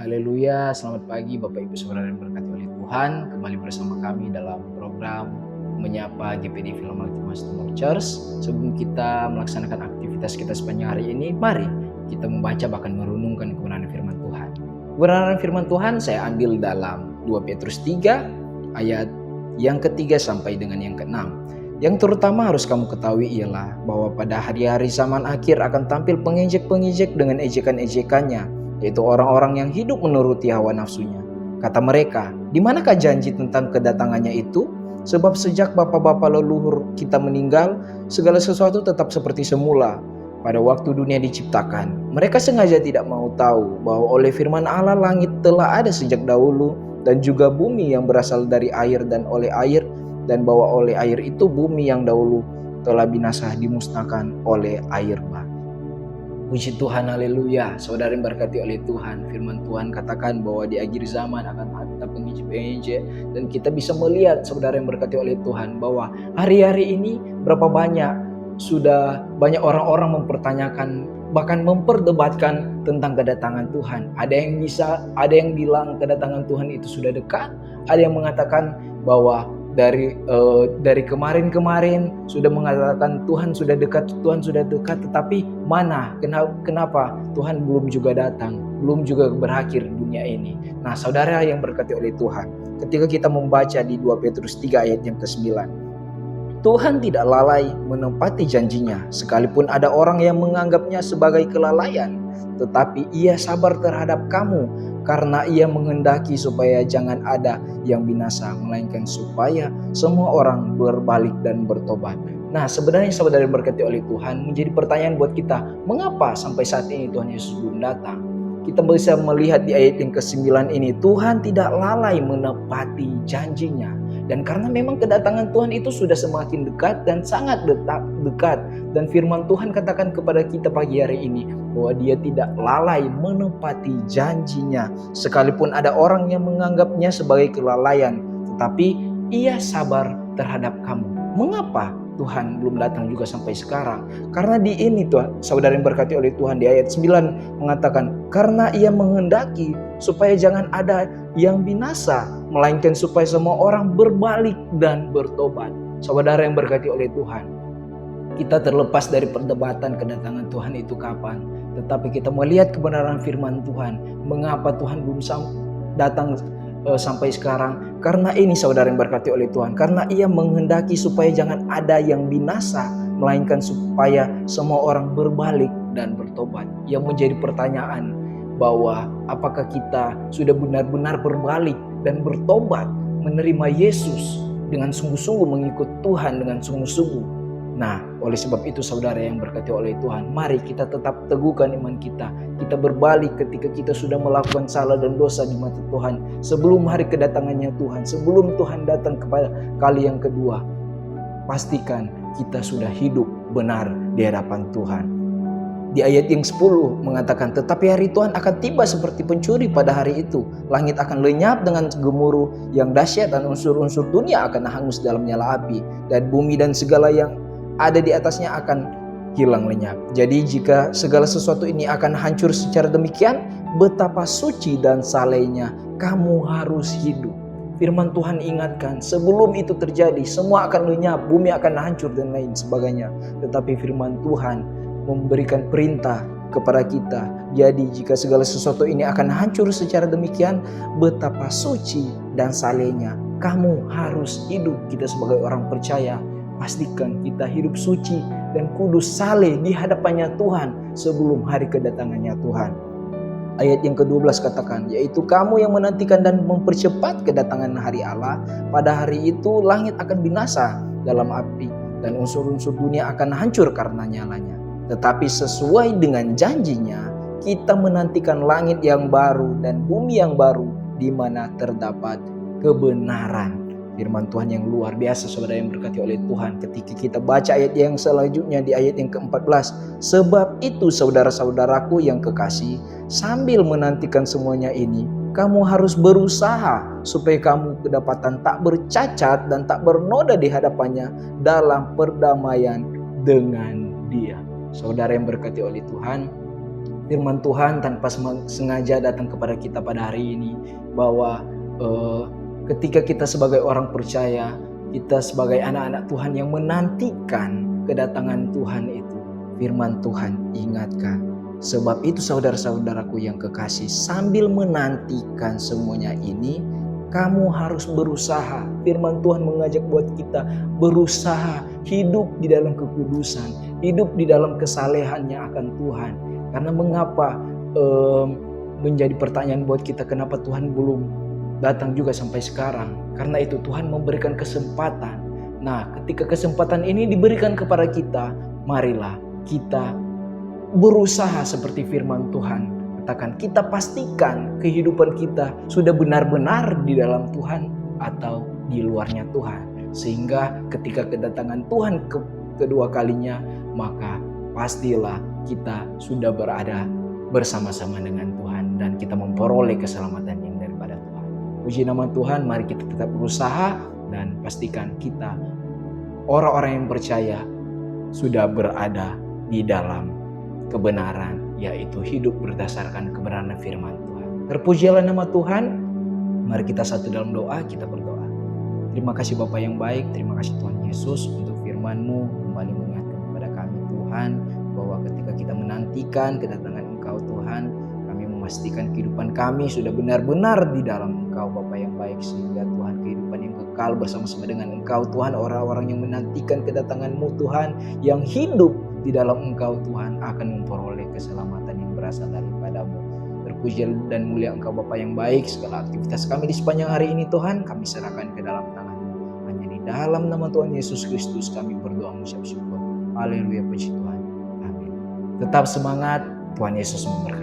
Haleluya, selamat pagi Bapak Ibu Saudara yang berkati oleh Tuhan. Kembali bersama kami dalam program Menyapa GPD Film Ultimas Timur Church. Sebelum kita melaksanakan aktivitas kita sepanjang hari ini, mari kita membaca bahkan merenungkan kebenaran firman Tuhan. Kebenaran firman Tuhan saya ambil dalam 2 Petrus 3 ayat yang ketiga sampai dengan yang keenam. Yang terutama harus kamu ketahui ialah bahwa pada hari-hari zaman akhir akan tampil pengejek-pengejek dengan ejekan-ejekannya, yaitu orang-orang yang hidup menuruti hawa nafsunya. Kata mereka, di manakah janji tentang kedatangannya itu? Sebab sejak bapak-bapak leluhur kita meninggal, segala sesuatu tetap seperti semula pada waktu dunia diciptakan. Mereka sengaja tidak mau tahu bahwa oleh firman Allah langit telah ada sejak dahulu, dan juga bumi yang berasal dari air dan oleh air, dan bahwa oleh air itu bumi yang dahulu telah binasa dimusnahkan oleh air bah. Puji Tuhan, haleluya. Saudara yang berkati oleh Tuhan, firman Tuhan katakan bahwa di akhir zaman akan ada pengejek-pengejek, dan kita bisa melihat saudara yang berkati oleh Tuhan bahwa hari-hari ini berapa banyak sudah banyak orang-orang mempertanyakan bahkan memperdebatkan tentang kedatangan Tuhan. Ada yang bilang kedatangan Tuhan itu sudah dekat, ada yang mengatakan bahwa dari kemarin sudah mengatakan Tuhan sudah dekat, tetapi mana? Kenapa Tuhan belum juga datang, belum juga berakhir dunia ini? Nah, saudara yang berkati oleh Tuhan, ketika kita membaca di 2 Petrus 3 ayat yang ke-9, Tuhan tidak lalai menepati janjinya, sekalipun ada orang yang menganggapnya sebagai kelalaian, tetapi Ia sabar terhadap kamu, karena Ia menghendaki supaya jangan ada yang binasa, melainkan supaya semua orang berbalik dan bertobat. Nah, sebenarnya saudara yang berkati oleh Tuhan, menjadi pertanyaan buat kita, mengapa sampai saat ini Tuhan Yesus belum datang? Kita bisa melihat di ayat yang ke-9 ini, Tuhan tidak lalai menepati janjinya. Dan karena memang kedatangan Tuhan itu sudah semakin dekat dan sangat dekat. Dan firman Tuhan katakan kepada kita pagi hari ini bahwa Dia tidak lalai menepati janjinya. Sekalipun ada orang yang menganggapnya sebagai kelalaian, tetapi Ia sabar terhadap kamu. Mengapa Tuhan belum datang juga sampai sekarang? Karena di ini Tuhan, saudara yang berkati oleh Tuhan, di ayat 9 mengatakan, karena Ia menghendaki supaya jangan ada yang binasa, melainkan supaya semua orang berbalik dan bertobat. Saudara yang berkati oleh Tuhan, kita terlepas dari perdebatan kedatangan Tuhan itu kapan, tetapi kita melihat kebenaran firman Tuhan. Mengapa Tuhan belum datang sampai sekarang? Karena ini saudara yang berkati oleh Tuhan, karena Ia menghendaki supaya jangan ada yang binasa, melainkan supaya semua orang berbalik dan bertobat. Yang menjadi pertanyaan bahwa apakah kita sudah benar-benar berbalik dan bertobat, menerima Yesus dengan sungguh-sungguh, mengikut Tuhan dengan sungguh-sungguh. Nah, oleh sebab itu saudara yang berkati oleh Tuhan, mari kita tetap teguhkan iman kita. Kita berbalik ketika kita sudah melakukan salah dan dosa di mata Tuhan, sebelum hari kedatangannya Tuhan, sebelum Tuhan datang kepada kali yang kedua. Pastikan kita sudah hidup benar di hadapan Tuhan. Di ayat yang 10 mengatakan, tetapi hari Tuhan akan tiba seperti pencuri pada hari itu. Langit akan lenyap dengan gemuruh yang dahsyat, dan unsur-unsur dunia akan hangus dalam nyala api, dan bumi dan segala yang ada di atasnya akan hilang lenyap. Jadi jika segala sesuatu ini akan hancur secara demikian, betapa suci dan salehnya kamu harus hidup. Firman Tuhan ingatkan, sebelum itu terjadi, semua akan lenyap, bumi akan hancur dan lain sebagainya. Tetapi firman Tuhan memberikan perintah kepada kita. Jadi jika segala sesuatu ini akan hancur secara demikian, betapa suci dan salehnya kamu harus hidup. Kita sebagai orang percaya, pastikan kita hidup suci dan kudus, saleh di hadapannya Tuhan sebelum hari kedatangannya Tuhan. Ayat yang ke-12 katakan, yaitu kamu yang menantikan dan mempercepat kedatangan hari Allah. Pada hari itu langit akan binasa dalam api, dan unsur-unsur dunia akan hancur karena nyalanya. Tetapi sesuai dengan janjinya, kita menantikan langit yang baru dan bumi yang baru, di mana terdapat kebenaran. Firman Tuhan yang luar biasa saudara yang berkati oleh Tuhan. Ketika kita baca ayat yang selanjutnya di ayat yang ke-14, sebab itu saudara-saudaraku yang kekasih, sambil menantikan semuanya ini, kamu harus berusaha supaya kamu kedapatan tak bercacat dan tak bernoda di hadapannya dalam perdamaian dengan Dia. Saudara yang berkati oleh Tuhan, firman Tuhan tanpa sengaja datang kepada kita pada hari ini, bahwa ketika kita sebagai orang percaya, kita sebagai anak-anak Tuhan yang menantikan kedatangan Tuhan itu, firman Tuhan ingatkan. Sebab itu saudara-saudaraku yang kekasih, sambil menantikan semuanya ini, kamu harus berusaha. Firman Tuhan mengajak buat kita berusaha hidup di dalam kekudusan, hidup di dalam kesalehannya akan Tuhan. Karena mengapa menjadi pertanyaan buat kita, kenapa Tuhan belum datang juga sampai sekarang? Karena itu Tuhan memberikan kesempatan. Nah, ketika kesempatan ini diberikan kepada kita, marilah kita berusaha seperti firman Tuhan. Katakan, kita pastikan kehidupan kita sudah benar-benar di dalam Tuhan atau di luarnya Tuhan. Sehingga ketika kedatangan Tuhan kedua kalinya, maka pastilah kita sudah berada bersama-sama dengan Tuhan dan kita memperoleh keselamatan yang daripada Tuhan. Puji nama Tuhan, mari kita tetap berusaha dan pastikan kita orang-orang yang percaya sudah berada di dalam kebenaran, yaitu hidup berdasarkan kebenaran firman Tuhan. Terpujilah nama Tuhan. Mari kita satu dalam doa, kita berdoa. Terima kasih Bapa yang baik, terima kasih Tuhan Yesus untuk firman-Mu kembali mengingatkan kepada kami Tuhan, bahwa ketika kita menantikan kedatangan Engkau Tuhan, kami memastikan kehidupan kami sudah benar-benar di dalam Engkau Bapa yang baik, sehingga Tuhan kehidupan yang kekal bersama-sama dengan Engkau Tuhan, orang-orang yang menantikan kedatangan-Mu Tuhan, yang hidup di dalam Engkau Tuhan akan memperoleh keselamatan yang berasal daripada-Mu. Terpuji dan mulia Engkau Bapa yang baik. Segala aktivitas kami di sepanjang hari ini Tuhan, kami serahkan ke dalam tangan-Mu. Hanya di dalam nama Tuhan Yesus Kristus kami berdoa mengucap syukur. Haleluya, puji Tuhan. Amin. Tetap semangat, Tuhan Yesus memberkati.